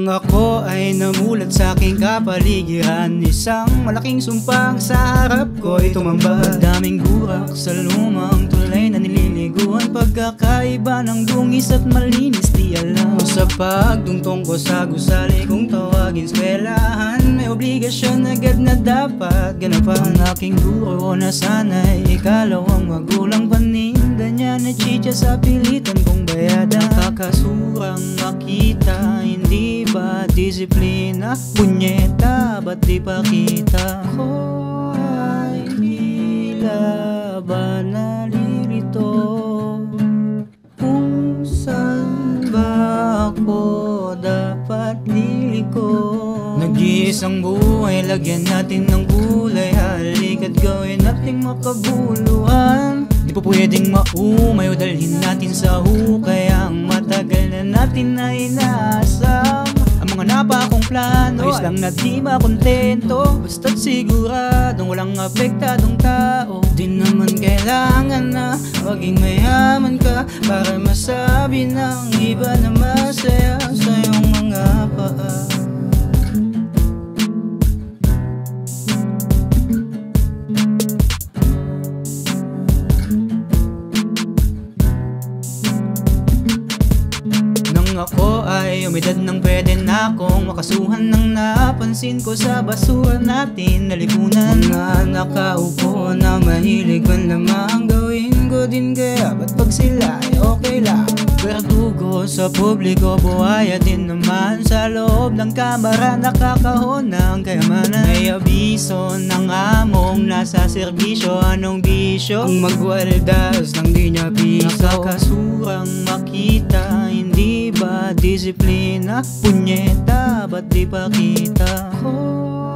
Nang ako ay namulat sa aking kapaligiran, isang malaking sumpang sa harap ko'y tumambad. Daming burak sa lumang tulay na nililiguan, pagkakaiba ng dungis at malinis di alam. Sa pagtungtong ko sa gusali kung tawagin eskwelahan, may obligasyon agad na dapat ganapan. Ang aking guro na sana'y ikalawang magulang, paninda niya na chicha sa pilitan kong bayada. Kakasurang makita, hindi ba disiplina? Punyeta, ba't di pakita? Ko ay tila ba nalilito? Kung saan ba ako dapat liliko? Nag-iisang buhay, lagyan natin ng kulay. Halika't gawin nating makabuluhan. Di pa pwedeng maumay o dalhin natin sa hukay ang matagal na natin na inaasam. Ang mga napakong plano, ayos lang na di makontento, basta't siguradong walang apektadong tao. Di naman kailangan na maging mayaman ka para masabi ng iba na masaya sa iyong mga paa. Ako ay umidad ng pwede na akong makasuhan ng napansin ko sa basura natin na lipunan. Mga nakaupo na mahilig man lamang gawin ko din, kaya ba't pag sila ay okay lang? Verdugo sa publiko, buhaya din naman sa loob ng kamara, nakakahon ng kayamanan. May abiso ng among nasa serbisyo, anong bisyo? Ang magwaldas ng di niya piso. Nakakasurang makita, hindi ba disiplina? Punyeta, ba't di pakita? Ko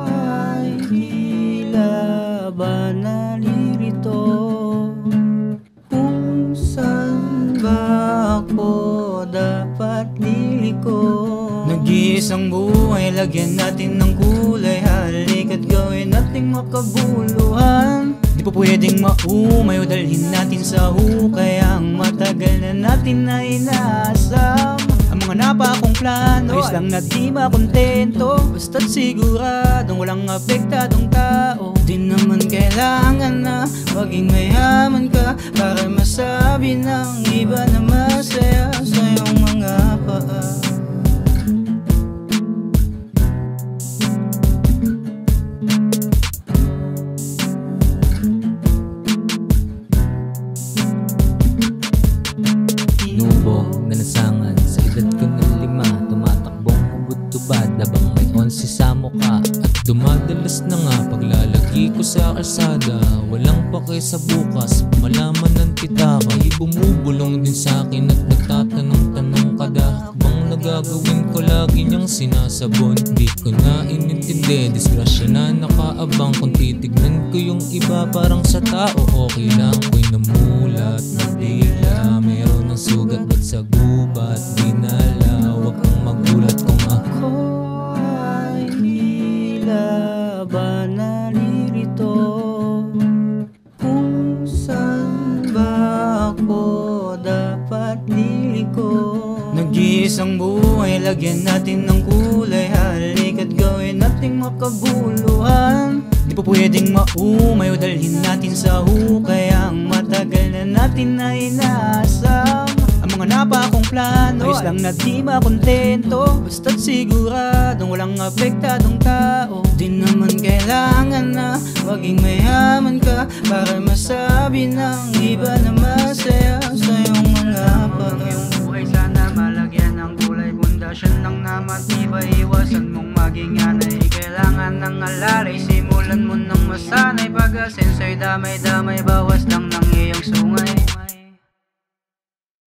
ay tila ba nalilito? Kung saan ba ako dapat liliko? Nag-iisang buhay, lagyan natin ng kulay. Halika't gawin nating makabuluhan. Di pa pwedeng maumay o dalhin natin sa hukay ang matagal na natin na inaasam. Ang mga napakong plano, ayos lang na di makontento, basta't siguradong walang apektadong tao. Di naman kailangan na maging mayaman ka para masabi ng iba na masaya sa iyong mga paa. Nasangan sa edad ko ng 5, tumatakbong hubad-tubad labang may 11 sa mukha. At dumadalas na nga paglalagi ko sa kalsada, walang pake sa bukas, malaman ng pitaka. Ay bumubulong din sa akin at nagtatanong-tanong kada hakbang na gagawin ko, lagi niyang sinasabon. Di ko na inintindi, disgrasya na nakaabang. Kung titignan ko yung iba parang sa tao okay lang. Ako'y namulat na bigla, meron ng sugat ba't sa gubat di nala. Huwag kang magulat kung ako ay tila ba nalilito? Kung saan ba ako dapat liliko? Nag-iisang buhay, lagyan natin ng kulay. Halika't gawin nating makabuluhan. Di pa pwedeng maumay o dalhin natin sa hukay ang matagal na natin na inaasam. Ang mga napakong plano, ayos lang na di makontento, basta't siguradong walang apektadong tao. Di naman kailangan na maging mayaman ka para masabi ng iba na masaya sa iyong mga paa. Iyong buhay sana malagyan ng kulay, pundasyon ng namatibay. Iwasan mong maging anay, kailangan ng alalay. Simulan mo ng masanay, pag-asenso'y damay-damay, bawas lang ng iyong sungay.